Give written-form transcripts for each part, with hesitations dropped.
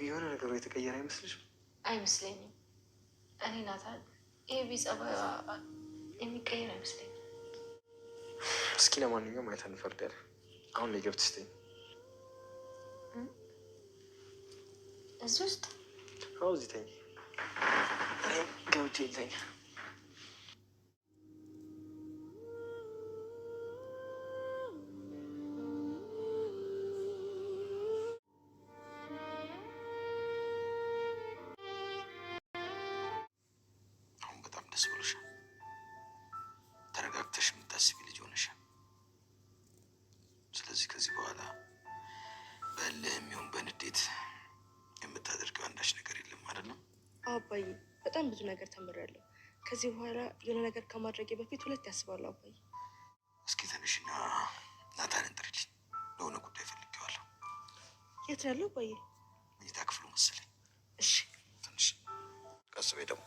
የሆነ ነገሩ የተቀየረ አይመስልሽም? አይመስለኝም። እኔ ናታን ኤቢ ጸባዩ የሚቀየር አይመስለኝም። እስኪ ለማንኛውም አይተን እንፈርዳለን። አሁን ላይ ገብተሽ ተኝ። እዚህ ውስጥ? አዎ እዚህ ተኝ። ገብቼ ልተኛ። ደስ ብሎሻል። ተረጋግተሽ የምታስቢ ልጅ ሆነሻል። ስለዚህ ከዚህ በኋላ በእልህም ይሁን በንዴት የምታደርገው አንዳች ነገር የለም አይደለም? አባዬ በጣም ብዙ ነገር ተምሬያለሁ። ከዚህ በኋላ የሆነ ነገር ከማድረጌ በፊት ሁለት ያስባሉ። አባዬ እስኪ ትንሽና ናታንን ጥሪልኝ። ለሆነ ጉዳይ ፈልጌዋለሁ። የት ያለው አባዬ? መኝታ ክፍሉ መሰለኝ። እሺ ትንሽ ቀስ በይ ደግሞ።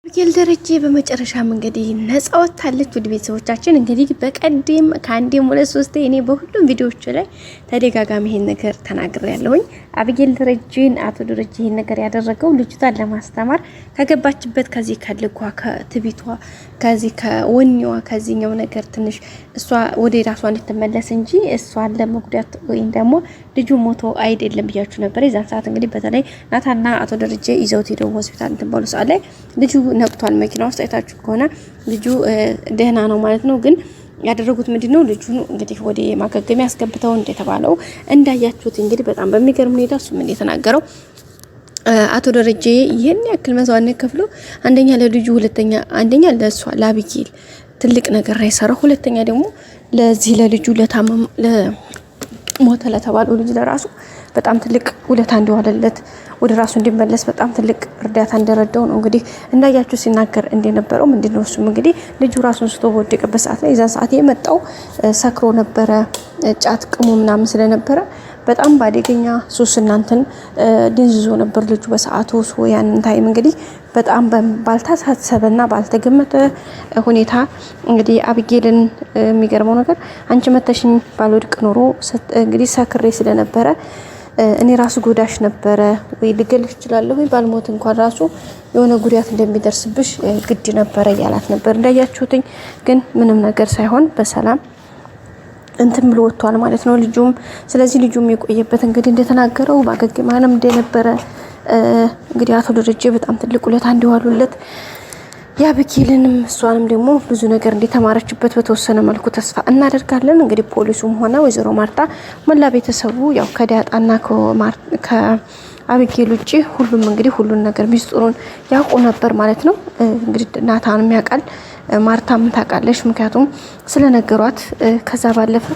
አቢጌል ደረጀ በመጨረሻም እንግዲህ ነፃ ወጥታለች። ውድ ቤተሰቦቻችን እንግዲህ በቀደም ከአንዴም ሁለት ሶስቴ እኔ በሁሉም ቪዲዮዎች ላይ ተደጋጋሚ ይሄን ነገር ተናግሬያለሁኝ። አቢጌል ደረጀን አቶ ደረጀ ይሄን ነገር ያደረገው ልጅቷን ለማስተማር ከገባችበት ከዚህ ከልጓ ከትቢቷ ከዚህ ከወኔዋ ከዚህኛው ነገር ትንሽ እሷ ወደ ራሷ እንድትመለስ እንጂ እሷን ለመጉዳት ወይም ደግሞ ልጁ ሞቶ አይደለም ብያችሁ ነበር። የዛን ሰዓት እንግዲህ በተለይ ናታና አቶ ደረጀ ይዘውት ሄደው ሆስፒታል እንትን ባሉ ሰዓት ላይ ልጁ ነቅቷል። መኪና ውስጥ አይታችሁ ከሆነ ልጁ ደህና ነው ማለት ነው። ግን ያደረጉት ምንድነው ልጁን እንግዲህ ወደ ማገገሚያ ያስገብተው እንደተባለው እንዳያችሁት እንግዲህ በጣም በሚገርም ሁኔታ እሱም እንደተናገረው አቶ ደረጀ ይሄን ያክል መስዋዕትነት ከፍሎ አንደኛ ለልጁ ሁለተኛ አንደኛ ለሷ ለአቢጌል ትልቅ ነገር አይሰራው፣ ሁለተኛ ደግሞ ለዚህ ለልጁ ለታመም ለሞተ ለተባለው ልጅ ለራሱ በጣም ትልቅ ውለታ እንደዋለለት ወደ ራሱ እንዲመለስ በጣም ትልቅ እርዳታ እንደረዳው ነው እንግዲህ እንዳያችሁ ሲናገር እንደነበረው። ምንድነው እሱም እንግዲህ ልጁ ራሱን ስቶ በወደቀበት ሰዓት ላይ የዛን ሰዓት የመጣው ሰክሮ ነበረ፣ ጫት ቅሙ ምናምን ስለነበረ በጣም ባደገኛ ሱስ እናንተን ድንዝዞ ነበር ልጁ በሰዓቱ። ያንን ታይም እንግዲህ በጣም ባልታሰበና ባልተገመተ ሁኔታ እንግዲህ አቢጌልን የሚገርመው ነገር አንቺ መተሽኝ ባልወድቅ ኖሮ እንግዲህ ሰክሬ ስለነበረ እኔ ራሱ ጎዳሽ ነበረ ወይ ልገልሽ እችላለሁ ወይ ባልሞት እንኳን ራሱ የሆነ ጉዳት እንደሚደርስብሽ ግድ ነበረ ያላት ነበር እንዳያችሁትኝ። ግን ምንም ነገር ሳይሆን በሰላም እንትን ብሎ ወጥቷል ማለት ነው ልጁም። ስለዚህ ልጁም የቆየበት እንግዲህ እንደተናገረው ማገገሚያንም እንደነበረ እንግዲህ አቶ ደረጀ በጣም ትልቅ ውለታ እንዲዋሉለት የአቢጌልንም እሷንም ደግሞ ብዙ ነገር እንደተማረችበት በተወሰነ መልኩ ተስፋ እናደርጋለን። እንግዲህ ፖሊሱም ሆነ ወይዘሮ ማርታ መላ ቤተሰቡ ያው ከዳጣና ከአቢጌል ውጪ ሁሉም እንግዲህ ሁሉን ነገር ሚስጥሩን ያውቁ ነበር ማለት ነው። እንግዲህ ናታንም ያውቃል፣ ማርታም ታውቃለች፣ ምክንያቱም ስለነገሯት። ከዛ ባለፈ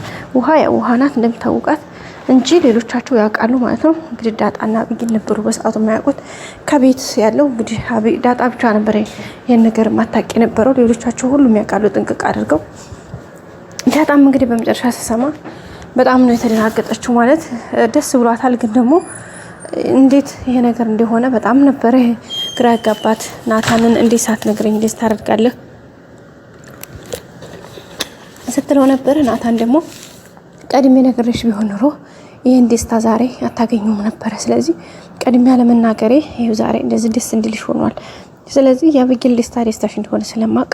ውሃ ናት እንደምታውቃት እንጂ ሌሎቻቸው ያውቃሉ ማለት ነው። እንግዲህ ዳጣና አቢጌል ነበሩ በሰዓቱ የማያውቁት። ከቤት ያለው እንግዲህ ዳጣ ብቻ ነበር ይሄን ነገር ማታውቅ የነበረው፣ ሌሎቻቸው ሁሉም ያውቃሉ ጥንቅቅ አድርገው። ዳጣም እንግዲህ በመጨረሻ ሲሰማ በጣም ነው የተደናገጠችው ማለት ደስ ብሏታል። ግን ደግሞ እንዴት ይሄ ነገር እንደሆነ በጣም ነበረ ግራ ያጋባት። ናታንን እንዴት ሳትነግረኝ እንዴት ታደርጋለህ ስትለው ነበር። ናታን ደግሞ ቀድሜ ነገርሽ ቢሆን ኖሮ ይሄን ደስታ ዛሬ አታገኙም ነበር። ስለዚህ ቀድሜ ያለመናገሬ ይሄው ዛሬ እንደዚህ ደስ እንዲልሽ ሆኗል። ስለዚህ የአቢጌል ደስታሽ እንደሆነ ስለማቅ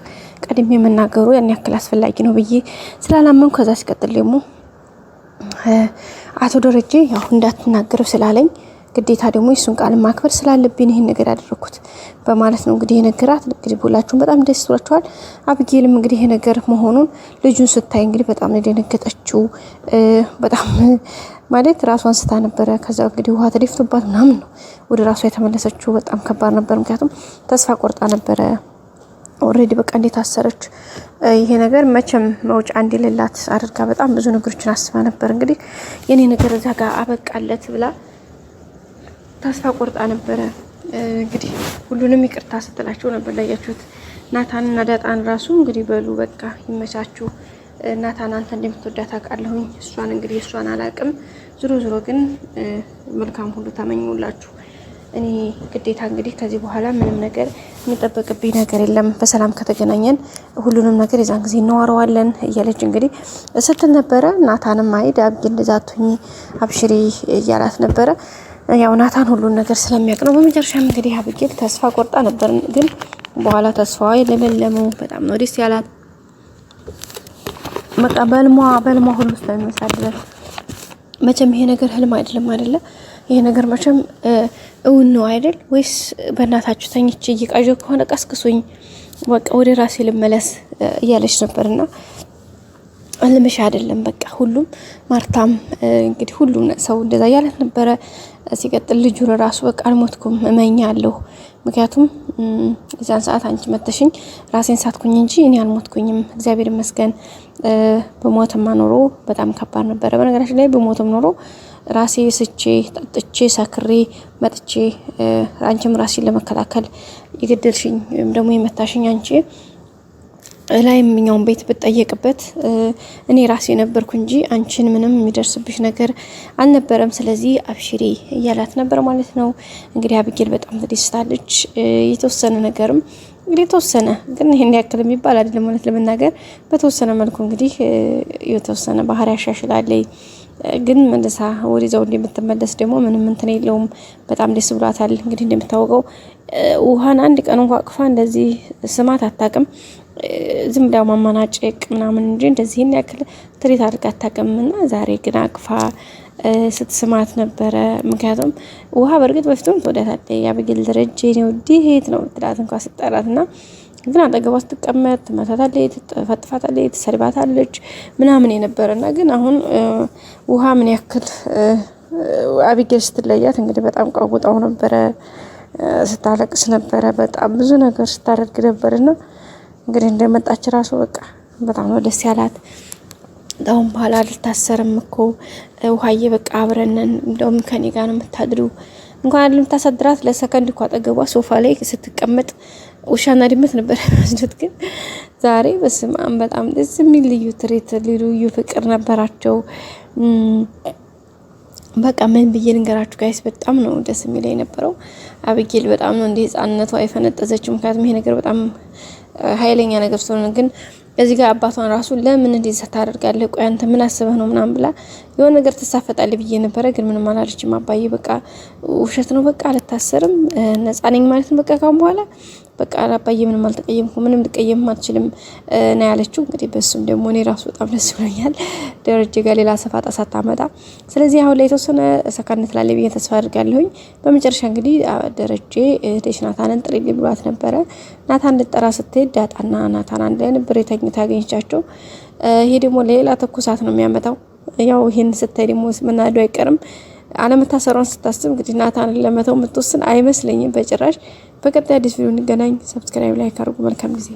ቀድሜ መናገሩ ያን ያክል አስፈላጊ ነው ብዬ ስላላመንኩ ከዛ ሲቀጥል ደግሞ አቶ ደረጀ ያው እንዳትናገረው ስላለኝ ግዴታ ደግሞ እሱን ቃል ማክበር ስላለብኝ ይሄን ነገር ያደረኩት በማለት ነው እንግዲህ የነገራት። እንግዲህ ሁላችሁም በጣም ደስ ብሏችኋል። አቢጌልም እንግዲህ ይሄ ነገር መሆኑን ልጁን ስታይ እንግዲህ በጣም ነው የደነገጠችው። በጣም ማለት ራሷን ስታ ነበረ። ከዛ እንግዲህ ውሃ ተደፍቶባት ምናምን ነው ወደ ራሷ የተመለሰችው። በጣም ከባድ ነበር፣ ምክንያቱም ተስፋ ቆርጣ ነበረ ኦሬዲ በቃ እንዴት አሰረች ይሄ ነገር መቼም መውጫ እንደሌላት አድርጋ በጣም ብዙ ነገሮችን አስባ ነበር። እንግዲህ የኔ ነገር እዛ ጋር አበቃለት ብላ ተስፋ ቆርጣ ነበረ። እንግዲህ ሁሉንም ይቅርታ ስትላቸው ነበር ላያችሁት። ናታንና ዳጣን ራሱ እንግዲህ በሉ በቃ ይመቻችሁ ናታን አንተ እንደምትወዳት አውቃለሁኝ። እሷን እንግዲህ እሷን አላቅም። ዞሮ ግን መልካም ሁሉ ተመኙላችሁ። እኔ ግዴታ እንግዲህ ከዚህ በኋላ ምንም ነገር የሚጠበቅብኝ ነገር የለም። በሰላም ከተገናኘን ሁሉንም ነገር የዛን ጊዜ እናወራዋለን እያለች እንግዲህ ስትል ነበረ። ናታንም አይድ አብጌል እንደዛቱኝ አብሽሪ እያላት ነበረ። ያው ናታን ሁሉን ነገር ስለሚያውቅ ነው። በመጨረሻም እንግዲህ አብጌል ተስፋ ቆርጣ ነበር፣ ግን በኋላ ተስፋዋ የለመለመው በጣም ነው ደስ ያላት። በቃ በልሟ ሁሉ ስለሚመስላት ድረስ መቼም ይሄ ነገር ህልም አይደለም አይደለ? ይሄ ነገር መቼም እውን ነው አይደል? ወይስ በእናታችሁ ተኝቼ እየቃዠ ከሆነ ቀስቅሱኝ፣ በቃ ወደ ራሴ ልመለስ እያለች ነበርና ህልምሽ አይደለም በቃ ሁሉም ማርታም እንግዲህ ሁሉም ሰው እንደዛ እያለት ነበረ። ሲቀጥል ልጁን ራሱ በቃ አልሞትኩም እመኛለሁ፣ ምክንያቱም እዛን ሰዓት አንቺ መተሽኝ ራሴን ሳትኩኝ እንጂ እኔ አልሞትኩኝም፣ እግዚአብሔር ይመስገን። በሞትማ ኖሮ በጣም ከባድ ነበረ። በነገራችን ላይ በሞትም ኖሮ ራሴ ስቼ ጠጥቼ ሰክሬ መጥቼ አንቺም ራሴን ለመከላከል የገደልሽኝ ወይም ደግሞ የመታሽኝ አንቺ ላይ ምኛውን ቤት ብትጠየቅበት እኔ ራሴ ነበርኩ እንጂ አንቺን ምንም የሚደርስብሽ ነገር አልነበረም። ስለዚህ አብሽሪ እያላት ነበር ማለት ነው። እንግዲህ አብጌል በጣም ተደስታለች። የተወሰነ ነገርም እንግዲህ የተወሰነ ግን ይሄን ያክል የሚባል አይደለም ማለት ለመናገር በተወሰነ መልኩ እንግዲህ የተወሰነ ባህሪ ያሻሽላለች። ግን መልሳ ወዲዛው እንደምትመለስ ደግሞ ምንም እንትን የለውም። በጣም ደስ ብሏታል። እንግዲህ እንደምታወቀው ውሃን አንድ ቀን እንኳን አቅፋ እንደዚህ ስማት አታውቅም። ዝም ብላ ማማናጨቅ ምናምን እንጂ እንደዚህ ያክል ትሪት አድርጋ አታውቅምና ዛሬ ግን አቅፋ ስትስማት ነበረ። ምክንያቱም ውሃ በእርግጥ በፊቱም ተወዳታለች። የአብጌል ደረጀ ነው ዲሄት ነው ትላት እንኳን ስጠራትና ግን አጠገቧ ስትቀመጥ ትመታታለች፣ ትፈጥፋታለች፣ ትሰድባታለች ምናምን የነበረና ግን አሁን ውሃ ምን ያክል አብጌል ስትለያት እንግዲህ በጣም ቋቁጣው ነበረ፣ ስታለቅስ ነበረ፣ በጣም ብዙ ነገር ስታደርግ ነበርና እንግዲህ እንደመጣች ራሱ በቃ በጣም ነው ደስ ያላት። አሁን በኋላ ልታሰርም እኮ ውሃዬ በቃ አብረነን እንደውም ከኔ ጋር ነው የምታድሩ እንኳን አይደለም ታሳድራት ለሰከንድ እኮ አጠገቧ ሶፋ ላይ ስትቀመጥ ውሻና ድመት ነበር የሚመስሉት። ግን ዛሬ በስማም በጣም ደስ የሚል ልዩ ትሬት ልዩ ፍቅር ነበራቸው። በቃ ምን ብዬ ልንገራችሁ ጋይስ፣ በጣም ነው ደስ የሚል የነበረው። አብጌል በጣም ነው እንደ ህፃንነቷ የፈነጠዘችው። ምክንያቱም ይሄ ነገር በጣም ኃይለኛ ነገር ስለሆነ ግን እዚህ ጋር አባቷን ራሱ ለምን እንደዚህ ታደርጋለህ? ቆይ አንተ ምን አስበህ ነው ምናምን ብላ የሆነ ነገር ትሳፈጣለህ ብዬ ነበረ። ግን ምንም አላለችም። አባዬ በቃ ውሸት ነው፣ በቃ አልታሰርም፣ ነፃ ነኝ ማለት ነው። በቃ ካሁን በኋላ በቃ አባዬ ምንም አልተቀየምኩም፣ ምንም ልቀየም አልችልም ነው ያለችው። እንግዲህ በሱም ደግሞ እኔ ራሱ በጣም ደስ ብሎኛል፣ ደረጀ ጋር ሌላ ሰፋጣ ሳታመጣ። ስለዚህ አሁን ላይ የተወሰነ ሰካነት ላለ ብዬ ተስፋ አድርጋለሁኝ። በመጨረሻ እንግዲህ ደረጀ እህቴሽ ናታንን ጥሪ ብሏት ነበረ። ናታን ልጠራ ስትሄድ ዳጣና ናታን አንድ ላይ ነበር የተኝታ ያገኘቻቸው። ይሄ ደግሞ ሌላ ተኩሳት ነው የሚያመጣው። ያው ይሄን ስታይ ደግሞ መናዱ አይቀርም። አለመታሰሯን ስታስብ እንግዲህ ናታንን ለመተው የምትወስን አይመስለኝም በጭራሽ። በቀጣይ አዲስ ቪዲዮ እንገናኝ። ሰብስክራይብ፣ ላይክ አድርጉ። መልካም ጊዜ